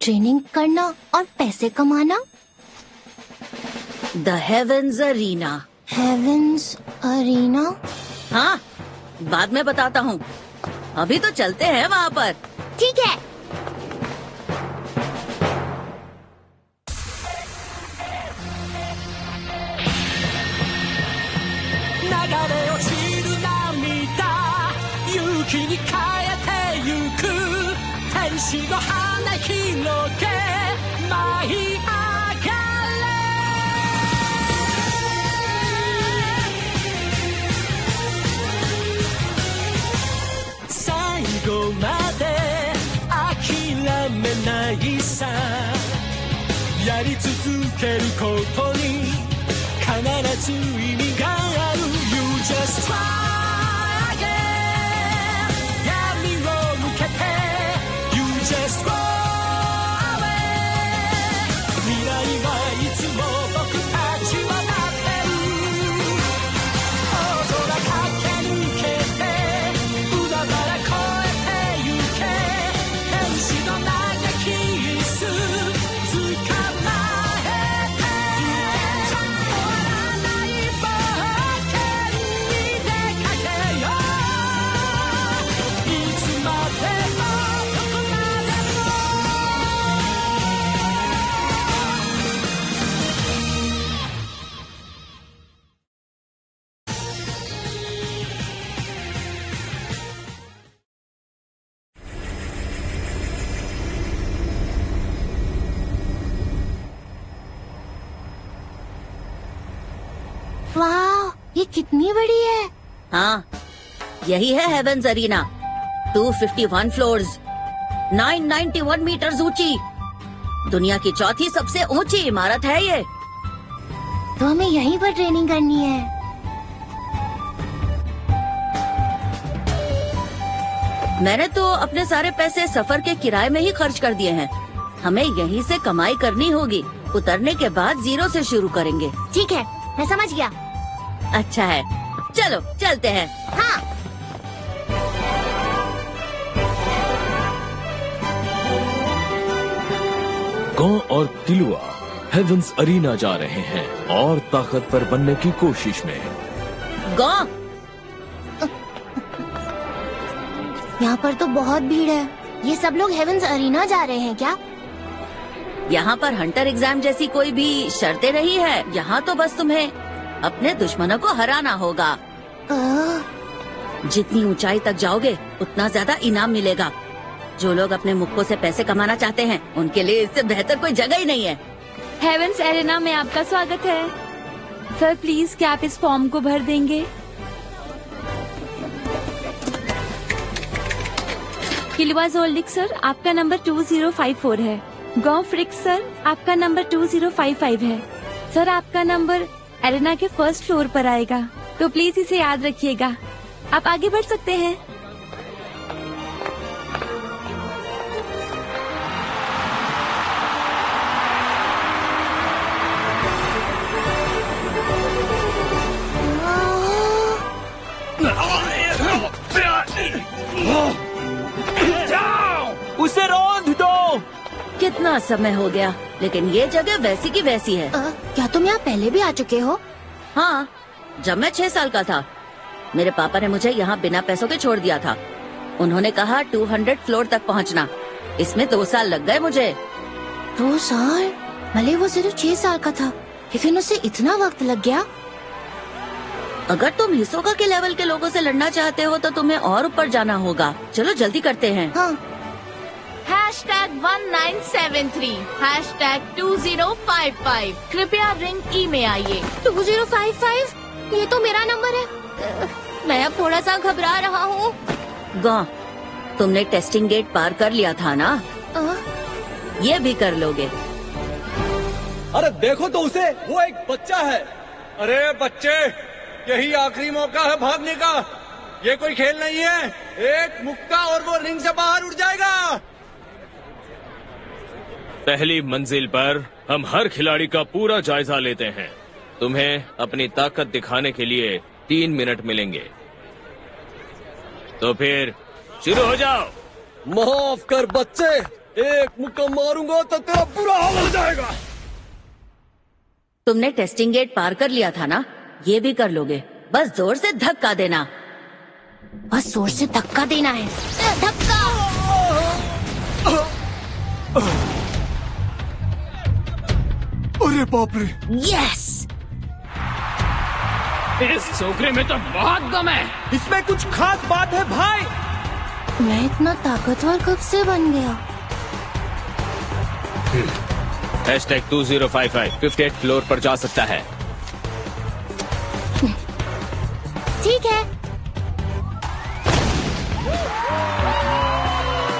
Training करना और पैसे कमाना। The heavens arena. Heavens arena? हाँ, बाद में बताता हूँ, अभी तो चलते हैं वहाँ पर। ठीक है। वाह, ये कितनी बड़ी है। हाँ, यही है हेवेंस अरीना। 251 फ्लोर्स, 991 मीटर्स ऊंची, दुनिया की चौथी सबसे ऊंची इमारत है ये। तो हमें यहीं पर ट्रेनिंग करनी है। मैंने तो अपने सारे पैसे सफर के किराए में ही खर्च कर दिए हैं। हमें यहीं से कमाई करनी होगी। उतरने के बाद 0 से शुरू करेंगे। ठीक है, मैं समझ गया। अच्छा है, चलो चलते हैं। हाँ। गॉ और किलुआ हेवेंस अरीना जा रहे हैं और ताकतवर बनने की कोशिश में। गॉ, यहाँ पर तो बहुत भीड़ है। ये सब लोग हेवेंस अरीना जा रहे हैं क्या? यहाँ पर हंटर एग्जाम जैसी कोई भी शर्तें नहीं है। यहाँ तो बस तुम्हें अपने दुश्मनों को हराना होगा। जितनी ऊंचाई तक जाओगे उतना ज्यादा इनाम मिलेगा। जो लोग अपने मुक्कों से पैसे कमाना चाहते हैं उनके लिए इससे बेहतर कोई जगह ही नहीं है। हेवेंस अरीना में आपका स्वागत है। सर प्लीज क्या आप इस फॉर्म को भर देंगे? किलुआ ज़ोल्डिक सर, आपका नंबर 2054 है। गॉ फ्रिक सर, आपका नंबर 2055 है। सर आपका नंबर एरेना के फर्स्ट फ्लोर पर आएगा, तो प्लीज इसे याद रखिएगा। आप आगे बढ़ सकते हैं। उसे रौंद दो। कितना समय हो गया, लेकिन ये जगह वैसी की वैसी है। क्या तुम यहाँ पहले भी आ चुके हो? हाँ, जब मैं 6 साल का था। मेरे पापा ने मुझे यहाँ बिना पैसों के छोड़ दिया था। उन्होंने कहा 200 फ्लोर तक पहुँचना। इसमें 2 साल लग गए मुझे। 2 साल? भले वो सिर्फ 6 साल का था, लेकिन उसे इतना वक्त लग गया। अगर तुम हिसोका के लेवल के लोगों से लड़ना चाहते हो तो तुम्हें और ऊपर जाना होगा। चलो जल्दी करते हैं। हाँ। #1973, #2055। कृपया रिंग ई में आइए। 2055? ये तो मेरा नंबर है। मैं अब थोड़ा सा घबरा रहा हूँ। गॉ, तुमने टेस्टिंग गेट पार कर लिया था ना? ये भी कर लोगे। अरे देखो तो उसे, वो एक बच्चा है। अरे बच्चे, यही आखिरी मौका है भागने का। ये कोई खेल नहीं है। एक मुक्का और वो रिंग से बाहर उड़ जाएगा। पहली मंजिल पर हम हर खिलाड़ी का पूरा जायजा लेते हैं। तुम्हें अपनी ताकत दिखाने के लिए 3 मिनट मिलेंगे, तो फिर शुरू हो जाओ। माफ कर बच्चे, एक मुक्का मारूंगा तो तेरा बुरा हाल हो जाएगा। तुमने टेस्टिंग गेट पार कर लिया था ना, ये भी कर लोगे। बस जोर से धक्का देना। बस जोर से धक्का देना है। धक्का। अरे बाप रे। यस। इस छोकरे में तो बहुत दम है। इसमें कुछ खास बात है भाई। मैं इतना ताकतवर कब से बन गया? #2055 58th फ्लोर पर जा सकता है। ठीक है।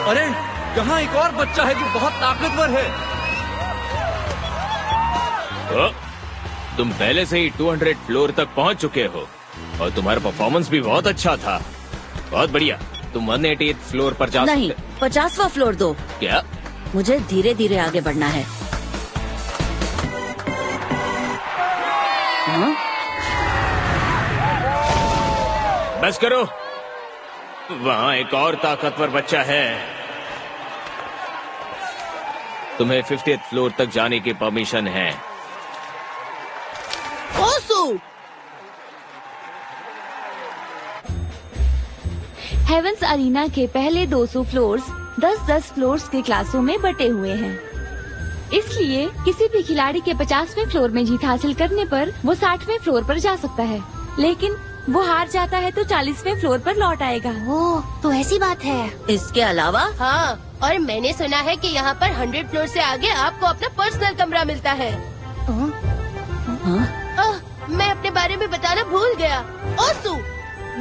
अरे यहाँ एक और बच्चा है जो बहुत ताकतवर है। ओ, तुम पहले से ही 200 फ्लोर तक पहुँच चुके हो और तुम्हारा परफॉर्मेंस भी बहुत अच्छा था। बहुत बढ़िया। तुम 180th फ्लोर पर जा नहीं, सकते। 50वां फ्लोर दो। क्या? मुझे धीरे धीरे आगे बढ़ना है। हाँ? बस करो। वहाँ एक और ताकतवर बच्चा है। तुम्हें 50th फ्लोर तक जाने की परमिशन है। ओसु, हेवंस अरीना के पहले 200 फ्लोर्स 10-10 फ्लोर्स के क्लासों में बटे हुए हैं। इसलिए किसी भी खिलाड़ी के 50वें फ्लोर में जीत हासिल करने पर वो 60वें फ्लोर पर जा सकता है, लेकिन वो हार जाता है तो 40वें फ्लोर पर लौट आएगा। ओ, तो ऐसी बात है। इसके अलावा हाँ, और मैंने सुना है कि यहाँ पर 100 फ्लोर से आगे आपको अपना पर्सनल कमरा मिलता है। हाँ? मैं अपने बारे में बताना भूल गया। ओसु,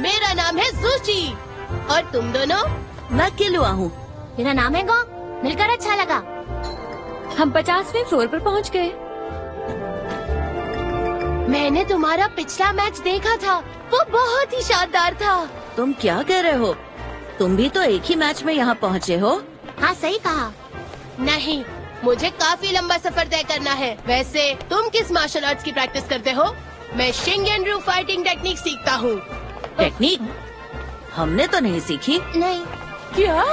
मेरा नाम है जूची और तुम दोनों? मैं किलुआ हूँ। मेरा नाम है गो। मिलकर अच्छा लगा। हम 50वें फ्लोर पर पहुँच गए। मैंने तुम्हारा पिछला मैच देखा था, वो बहुत ही शानदार था। तुम क्या कह रहे हो? तुम भी तो एक ही मैच में यहाँ पहुँचे हो। हाँ, सही कहा। नहीं, मुझे काफी लंबा सफर तय करना है। वैसे तुम किस मार्शल आर्ट्स की प्रैक्टिस करते हो? मैं शिंगेनरू फाइटिंग टेक्निक सीखता हूँ। टेक्निक? हमने तो नहीं सीखी। नहीं। क्या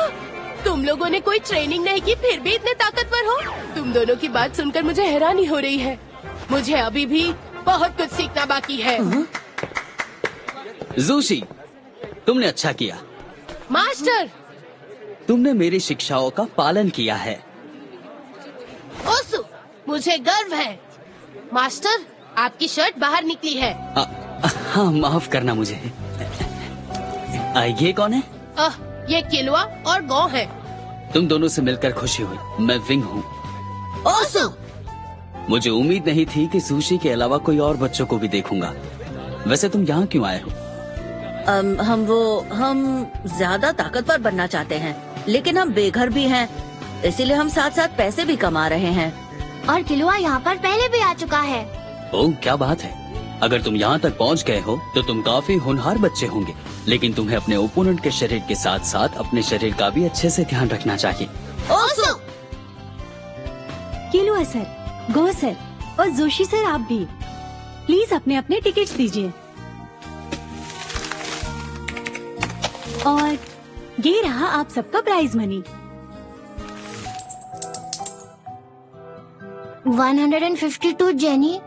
तुम लोगों ने कोई ट्रेनिंग नहीं की फिर भी इतने ताकतवर हो? तुम दोनों की बात सुनकर मुझे हैरानी हो रही है। मुझे अभी भी बहुत कुछ सीखना बाकी है। जूशी, तुमने अच्छा किया। मास्टर, तुमने मेरी शिक्षाओं का पालन किया है। ओसु, मुझे गर्व है। मास्टर, आपकी शर्ट बाहर निकली है। हाँ, माफ करना मुझे। ये कौन है? ये किलुआ और गौ है। तुम दोनों से मिलकर खुशी हुई। मैं विंग हूँ। ओसु! मुझे उम्मीद नहीं थी कि सुशी के अलावा कोई और बच्चों को भी देखूंगा। वैसे तुम यहाँ क्यों आए हो? हम ज्यादा ताकतवर बनना चाहते हैं, लेकिन हम बेघर भी हैं, इसीलिए हम साथ साथ पैसे भी कमा रहे हैं। और किलुआ यहाँ पर पहले भी आ चुका है। ओह, क्या बात है। अगर तुम यहाँ तक पहुँच गए हो तो तुम काफी होनहार बच्चे होंगे, लेकिन तुम्हें अपने ओपोनेंट के शरीर के साथ साथ अपने शरीर का भी अच्छे से ध्यान रखना चाहिए। ओसु! किलुआ सर, गो सर और जोशी सर, आप भी प्लीज अपने अपने टिकट्स दीजिए। और ये रहा आप सबका प्राइज मनी। 152 जेनी।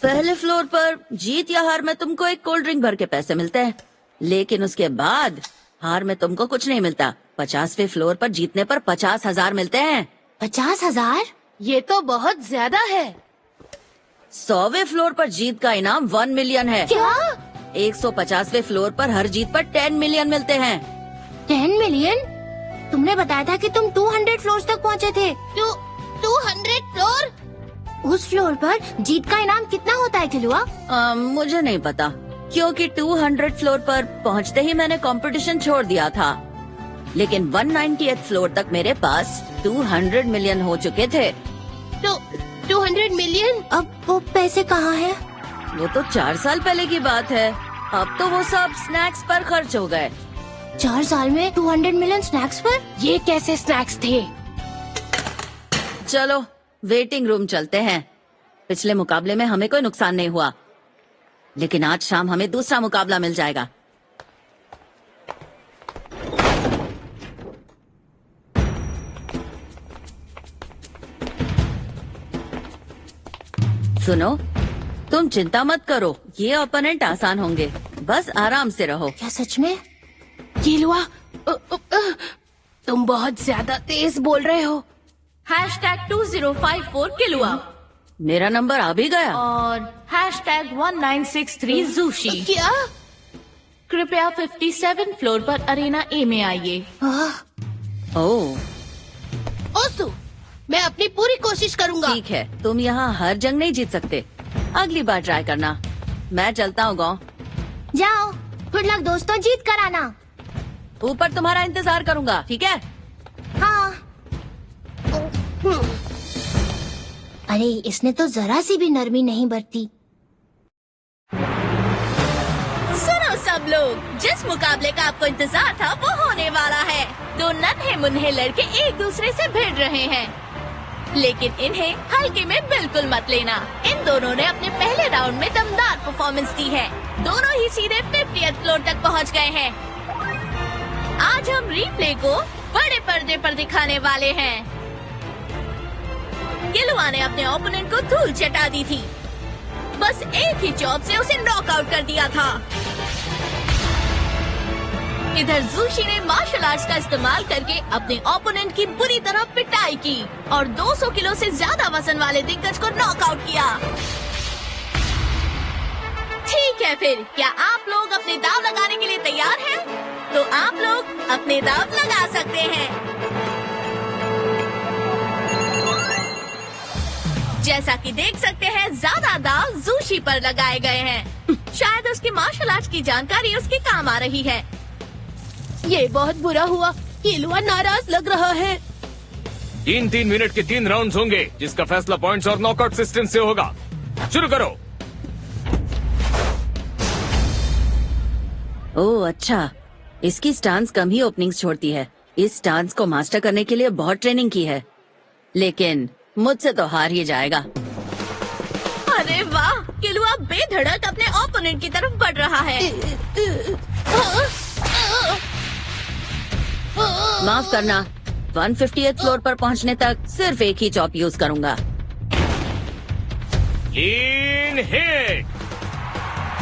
पहले फ्लोर पर जीत या हार में तुमको एक कोल्ड ड्रिंक भर के पैसे मिलते हैं, लेकिन उसके बाद हार में तुमको कुछ नहीं मिलता। 50वें फ्लोर पर जीतने पर 50,000 मिलते हैं। 50,000? ये तो बहुत ज्यादा है। 100वें फ्लोर पर जीत का इनाम 1 मिलियन है। क्या? 150वें फ्लोर पर हर जीत पर 10 मिलियन मिलते हैं। 10 मिलियन? तुमने बताया था कि तुम 200 फ्लोर तक पहुँचे थे। 200 फ्लोर? उस फ्लोर पर जीत का इनाम कितना होता है किलुआ? मुझे नहीं पता, क्योंकि 200 फ्लोर पर पहुंचते ही मैंने कंपटीशन छोड़ दिया था। लेकिन 198th फ्लोर तक मेरे पास 200 मिलियन हो चुके थे। 200 मिलियन? अब वो पैसे कहाँ हैं? वो तो 4 साल पहले की बात है। अब तो वो सब स्नैक्स पर खर्च हो गए। 4 साल में 200 मिलियन स्नैक्स पर? ये कैसे स्नैक्स थे? चलो वेटिंग रूम चलते हैं। पिछले मुकाबले में हमें कोई नुकसान नहीं हुआ, लेकिन आज शाम हमें दूसरा मुकाबला मिल जाएगा। सुनो, तुम चिंता मत करो, ये ओपोनेंट आसान होंगे, बस आराम से रहो। क्या सच में? किलुआ, तुम बहुत ज्यादा तेज बोल रहे हो। #2054 किलुआ मेरा नंबर आ भी गया। और #1963 जोशी। क्या? कृपया 57 फ्लोर पर अरेना ए में आइए। ओह ओसु, मैं अपनी पूरी कोशिश करूंगा। ठीक है, तुम यहाँ हर जंग नहीं जीत सकते, अगली बार ट्राई करना। मैं चलता हूँ गाँव। जाओ, गुड लक दोस्तों, जीत कर आना। ऊपर तुम्हारा इंतजार करूंगा, ठीक है? हाँ। अरे इसने तो जरा सी भी नरमी नहीं बरती। सुनो सब लोग, जिस मुकाबले का आपको इंतजार था वो होने वाला है। दो नन्हे मुन्हे लड़के एक दूसरे से भिड़ रहे हैं, लेकिन इन्हें हल्के में बिल्कुल मत लेना। इन दोनों ने अपने पहले राउंड में दमदार परफॉर्मेंस दी है। दोनों ही सीधे 50th फ्लोर तक पहुंच गए हैं। आज हम रिप्ले को बड़े पर्दे पर दिखाने वाले हैं। किलुआ ने अपने ओपोनेंट को धूल चटा दी थी, बस एक ही चॉप से उसे नॉकआउट कर दिया था। इधर जोशी ने मार्शल आर्ट्स का इस्तेमाल करके अपने ओपोनेंट की बुरी तरह पिटाई की और 200 किलो से ज्यादा वजन वाले दिग्गज को नॉकआउट किया। ठीक है, फिर क्या आप लोग अपने दांव लगाने के लिए तैयार हैं? तो आप लोग अपने दांव लगा सकते हैं। जैसा कि देख सकते हैं, ज्यादा दांव जोशी पर लगाए गए हैं। शायद उसकी मार्शल आर्ट्स की जानकारी उसके काम आ रही है। ये बहुत बुरा हुआ, किलुआ नाराज लग रहा है। 3 मिनट के 3 राउंड्स होंगे, जिसका फैसला पॉइंट्स और नॉकआउट सिस्टम से होगा। शुरू करो। ओह अच्छा, इसकी स्टांस कम ही ओपनिंग्स छोड़ती है। इस स्टांस को मास्टर करने के लिए बहुत ट्रेनिंग की है, लेकिन मुझसे तो हार ही जाएगा। अरे वाह, किलुआ बेधड़क अपने ओपोनेंट की तरफ बढ़ रहा है। माफ करना, 150th फ्लोर पर पहुंचने तक सिर्फ एक ही चॉप यूज करूंगा। Clean hit.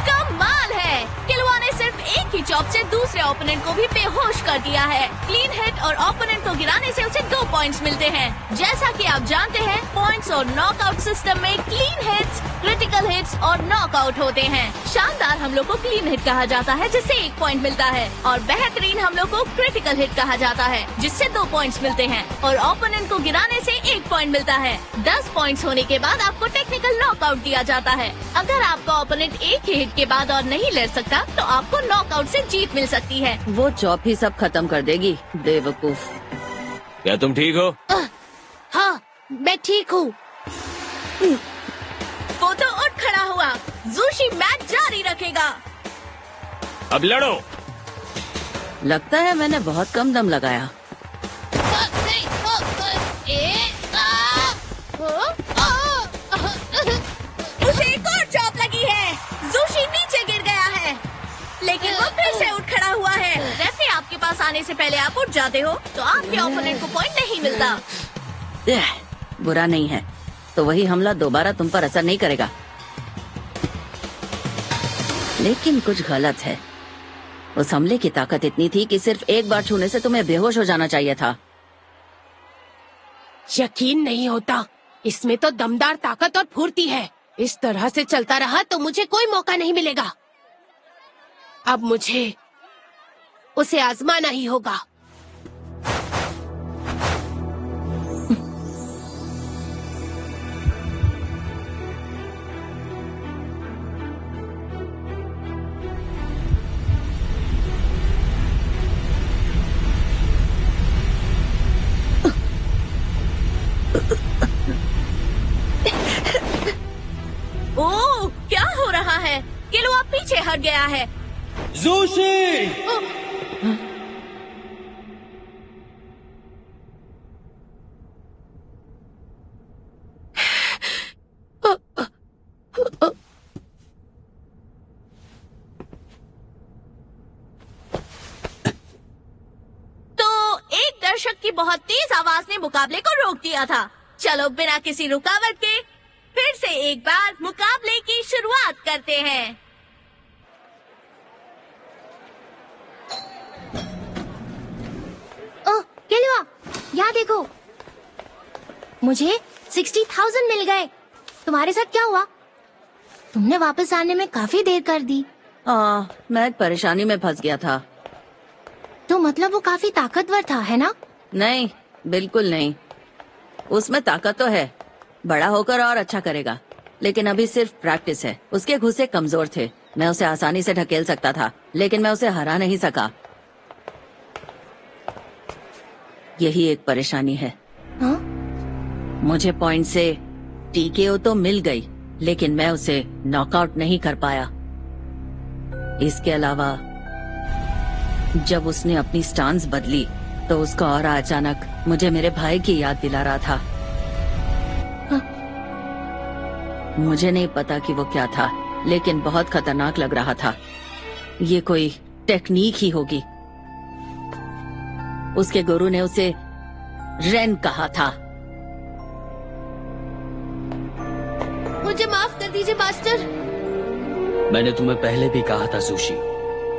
कमाल है, किलुआ ने सिर्फ एक ही चॉप से दूसरे ओपोनेंट को भी बेहोश कर दिया है। क्लीन हिट और ओपोनेंट को गिराने से उसे 2 पॉइंट्स मिलते हैं। जैसा कि आप जानते हैं, पॉइंट्स और नॉकआउट सिस्टम में क्लीन हिट्स, क्रिटिकल हिट्स और नॉकआउट होते हैं। शानदार हमलों को क्लीन हिट कहा जाता है, जिससे 1 पॉइंट मिलता है, और बेहतरीन हमलों को क्रिटिकल हिट कहा जाता है, जिससे 2 पॉइंट्स मिलते हैं, और ओपोनेंट को गिराने से 1 पॉइंट मिलता है। 10 पॉइंट्स होने के बाद आपको टेक्निकल नॉकआउट दिया जाता है। अगर आपका ओपोनेंट एक ही हिट के बाद और नहीं लड़ सकता, तो आपको नॉकआउट से जीत मिल सकती है। वो चॉप ही सब खत्म कर देगी, बेवकूफ। क्या तुम ठीक हो? हाँ, मैं ठीक हूँ। वो तो उठ खड़ा हुआ। जोशी मैच जारी रखेगा। अब लड़ो। लगता है मैंने बहुत कम दम लगाया। उसे एक और चॉप लगी है। जोशी नीचे गिर गया है, लेकिन वो फिर से उठ खड़ा हुआ है। रेफरी आपके पास आने से पहले आप उठ जाते हो, तो आपके ओपोनेंट को पॉइंट नहीं मिलता। बुरा नहीं है, तो वही हमला दोबारा तुम पर असर नहीं करेगा। लेकिन कुछ गलत है। उस हमले की ताकत इतनी थी कि सिर्फ एक बार छूने से तुम्हें बेहोश हो जाना चाहिए था। यकीन नहीं होता, इसमें तो दमदार ताकत और फुर्ती है। इस तरह से चलता रहा तो मुझे कोई मौका नहीं मिलेगा। अब मुझे उसे आजमाना ही होगा। ओह, क्या हो रहा है? किलुआ पीछे हट गया है। जोशी! तो एक दर्शक की बहुत तेज आवाज ने मुकाबले को रोक दिया था। चलो बिना किसी रुकावट के फिर से एक बार मुकाबले की शुरुआत करते हैं। ओह किलुआ, यहाँ देखो, मुझे 60,000 मिल गए। तुम्हारे साथ क्या हुआ? तुमने वापस आने में काफी देर कर दी। मैं एक परेशानी में फंस गया था। तो मतलब वो काफी ताकतवर था, है ना? नहीं, बिल्कुल नहीं। उसमें ताकत तो है, बड़ा होकर और अच्छा करेगा, लेकिन अभी सिर्फ प्रैक्टिस है। उसके घुसे कमजोर थे, मैं उसे आसानी से ढकेल सकता था, लेकिन मैं उसे हरा नहीं सका। यही एक परेशानी है। हाँ? मुझे पॉइंट से टीकेओ तो मिल गई, लेकिन मैं उसे नॉकआउट नहीं कर पाया। इसके अलावा जब उसने अपनी स्टांस बदली तो उसका ऑरा अचानक मुझे मेरे भाई की याद दिला रहा था। मुझे नहीं पता कि वो क्या था, लेकिन बहुत खतरनाक लग रहा था। ये कोई टेक्निक ही होगी। उसके गुरु ने उसे रेन कहा था। मुझे माफ कर दीजिए मास्टर। मैंने तुम्हें पहले भी कहा था सुशी,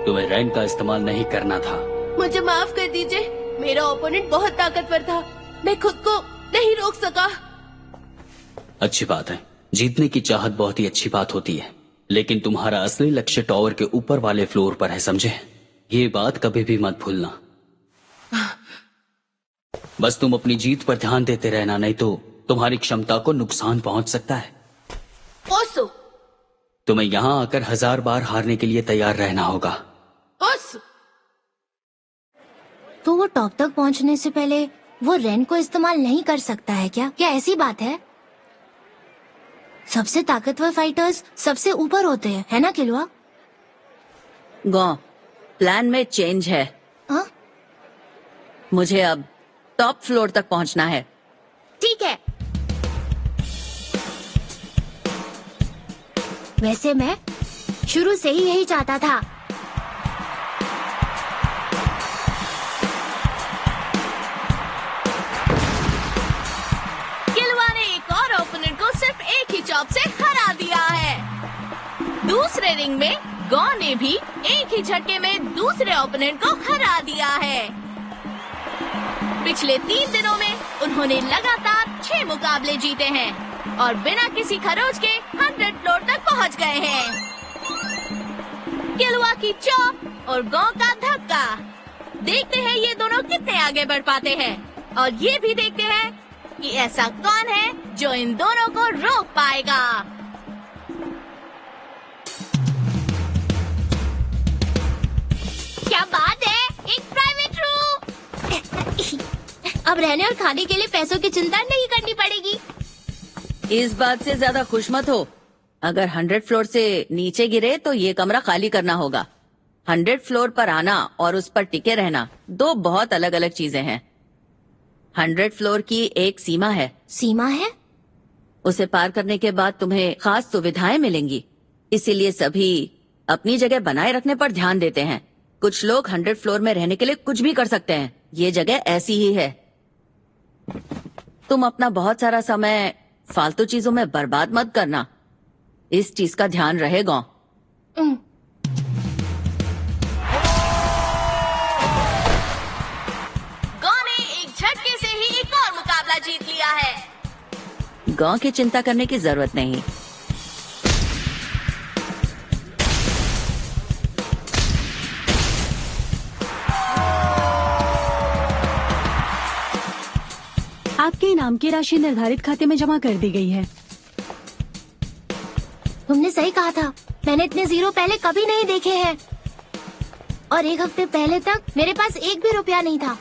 तुम्हें रैंक का इस्तेमाल नहीं करना था। मुझे माफ कर दीजिए, मेरा ओपोनेंट बहुत ताकतवर था, मैं खुद को नहीं रोक सका। अच्छी बात है, जीतने की चाहत बहुत ही अच्छी बात होती है, लेकिन तुम्हारा असली लक्ष्य टावर के ऊपर वाले फ्लोर पर है, समझे? ये बात कभी भी मत भूलना। बस तुम अपनी जीत पर ध्यान देते रहना, नहीं तो तुम्हारी क्षमता को नुकसान पहुंच सकता है। ओसो, तुम्हें यहाँ आकर 1000 बार हारने के लिए तैयार रहना होगा। ओसो। तो वो टॉप तक पहुंचने से पहले वो रेन को इस्तेमाल नहीं कर सकता है क्या? क्या ऐसी बात है? सबसे ताकतवर फाइटर्स सबसे ऊपर होते हैं, है ना किलुआ? गो, प्लान में चेंज है। हाँ? मुझे अब टॉप फ्लोर तक पहुंचना है। ठीक है। वैसे मैं शुरू से ही यही चाहता था। किलुआ ने एक और ओपोनेंट को सिर्फ एक ही चॉप से हरा दिया है। दूसरे रिंग में गो ने भी एक ही झटके में दूसरे ओपोनेंट को हरा दिया है। पिछले 3 दिनों में उन्होंने लगातार 6 मुकाबले जीते हैं और बिना किसी खरोच के 100 फ्लोर तक पहुंच गए हैं। किलुआ की चॉप और गो का धक्का, देखते हैं ये दोनों कितने आगे बढ़ पाते हैं, और ये भी देखते हैं कि ऐसा कौन है जो इन दोनों को रोक पाएगा। क्या बात है, एक प्राइवेट रूम। अब रहने और खाने के लिए पैसों की चिंता नहीं करनी पड़ेगी। इस बात से ज्यादा खुश मत हो। अगर 100 फ्लोर से नीचे गिरे तो ये कमरा खाली करना होगा। 100 फ्लोर पर आना और उस पर टिके रहना 2 बहुत अलग अलग चीजें हैं। 100 फ्लोर की एक सीमा है। सीमा है? उसे पार करने के बाद तुम्हें खास सुविधाएं मिलेंगी, इसीलिए सभी अपनी जगह बनाए रखने पर ध्यान देते हैं। कुछ लोग 100 फ्लोर में रहने के लिए कुछ भी कर सकते हैं। ये जगह ऐसी ही है। तुम अपना बहुत सारा समय फालतू चीजों में बर्बाद मत करना, इस चीज का ध्यान रहेगा। गो ने एक झटके से ही एक और मुकाबला जीत लिया है। गांव की चिंता करने की जरूरत नहीं। आपके इनाम की राशि निर्धारित खाते में जमा कर दी गई है। तुमने सही कहा था, मैंने इतने जीरो पहले कभी नहीं देखे हैं, और 1 हफ्ते पहले तक मेरे पास 1 भी रुपया नहीं था।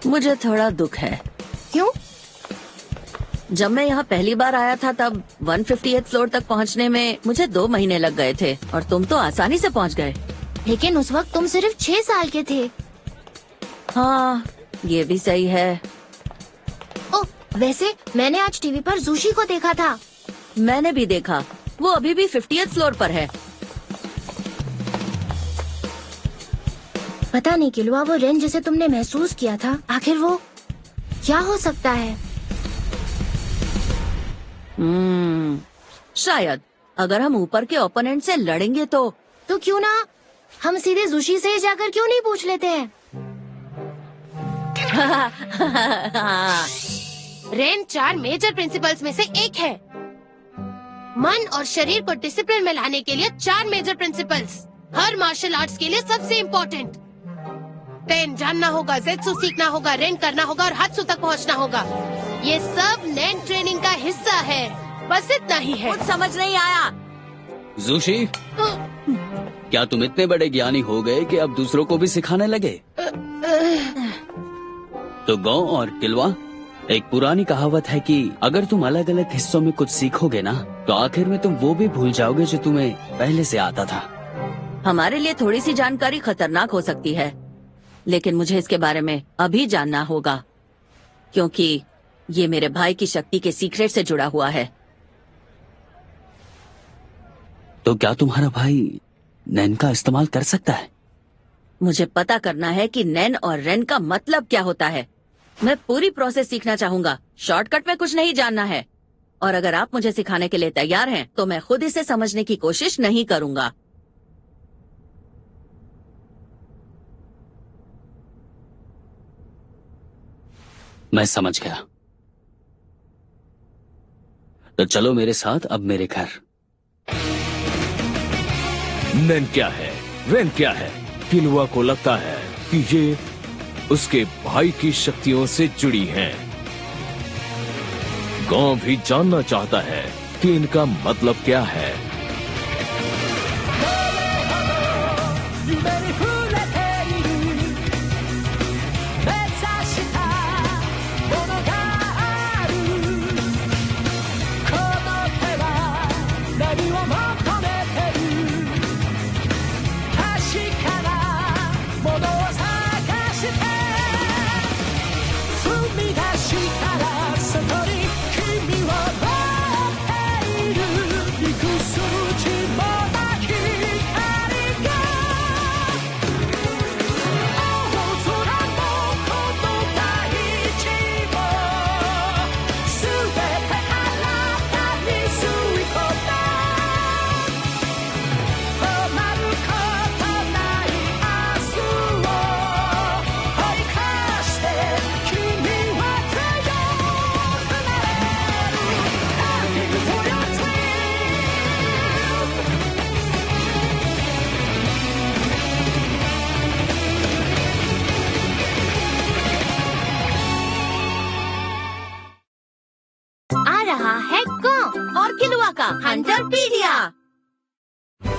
मुझे थोड़ा दुख है। क्यों? जब मैं यहाँ पहली बार आया था तब 158 फ्लोर तक पहुँचने में मुझे 2 महीने लग गए थे, और तुम तो आसानी से पहुँच गए। लेकिन उस वक्त तुम सिर्फ 6 साल के थे। हाँ, ये भी सही है। ओह, वैसे मैंने आज टीवी पर जोशी को देखा था। मैंने भी देखा, वो अभी भी 50th फ्लोर पर है। पता नहीं किलुआ, वो रेन जिसे तुमने महसूस किया था, आखिर वो क्या हो सकता है? शायद अगर हम ऊपर के ओपोनेंट से लड़ेंगे तो क्यों ना हम सीधे जोशी से जाकर क्यों नहीं पूछ लेते हैं? रेन 4 मेजर प्रिंसिपल्स में से एक है। मन और शरीर को डिसिप्लिन में लाने के लिए 4 मेजर प्रिंसिपल्स, हर मार्शल आर्ट्स के लिए सबसे इम्पोर्टेंट। टेन जानना होगा, ज़ेत्सु सीखना होगा, रेन करना होगा और हात्सु तक पहुंचना होगा। ये सब नैन ट्रेनिंग का हिस्सा है। बस इतना ही है। कुछ समझ नहीं आया। जोशी, क्या तुम इतने बड़े ज्ञानी हो गए कि अब दूसरों को भी सिखाने लगे? तो गौ और किलवा, एक पुरानी कहावत है कि अगर तुम अलग अलग हिस्सों में कुछ सीखोगे ना तो आखिर में तुम वो भी भूल जाओगे जो तुम्हें पहले से आता था। हमारे लिए थोड़ी सी जानकारी खतरनाक हो सकती है, लेकिन मुझे इसके बारे में अभी जानना होगा, क्योंकि ये मेरे भाई की शक्ति के सीक्रेट से जुड़ा हुआ है। तो क्या तुम्हारा भाई नैन का इस्तेमाल कर सकता है? मुझे पता करना है कि नैन और रेन का मतलब क्या होता है। मैं पूरी प्रोसेस सीखना चाहूंगा, शॉर्टकट में कुछ नहीं जानना है। और अगर आप मुझे सिखाने के लिए तैयार हैं, तो मैं खुद इसे समझने की कोशिश नहीं करूंगा। मैं समझ गया। तो चलो मेरे साथ अब मेरे घर। नैन क्या है, रेन क्या है? किलवा को लगता है कि ये उसके भाई की शक्तियों से जुड़ी हैं। गांव भी जानना चाहता है कि इनका मतलब क्या है। और किलुआ का हंटरपीडिया।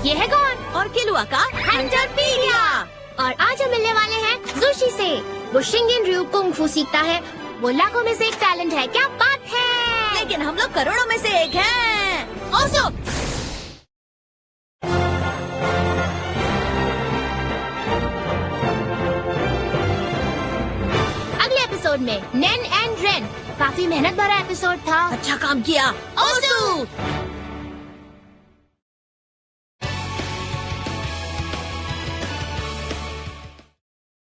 ये है कौन? और किलुआ का हंटरपीडिया। और आज हम मिलने वाले हैं जोशी से। वो शिंगेन रु कुंग फू सीखता है। वो लाखों में से एक टैलेंट है, क्या बात है। लेकिन हम लोग करोड़ों में से एक हैं। ओसो! अगले एपिसोड में नैन एंड रेन। काफी मेहनत भरा एपिसोड था। अच्छा काम किया ओसो!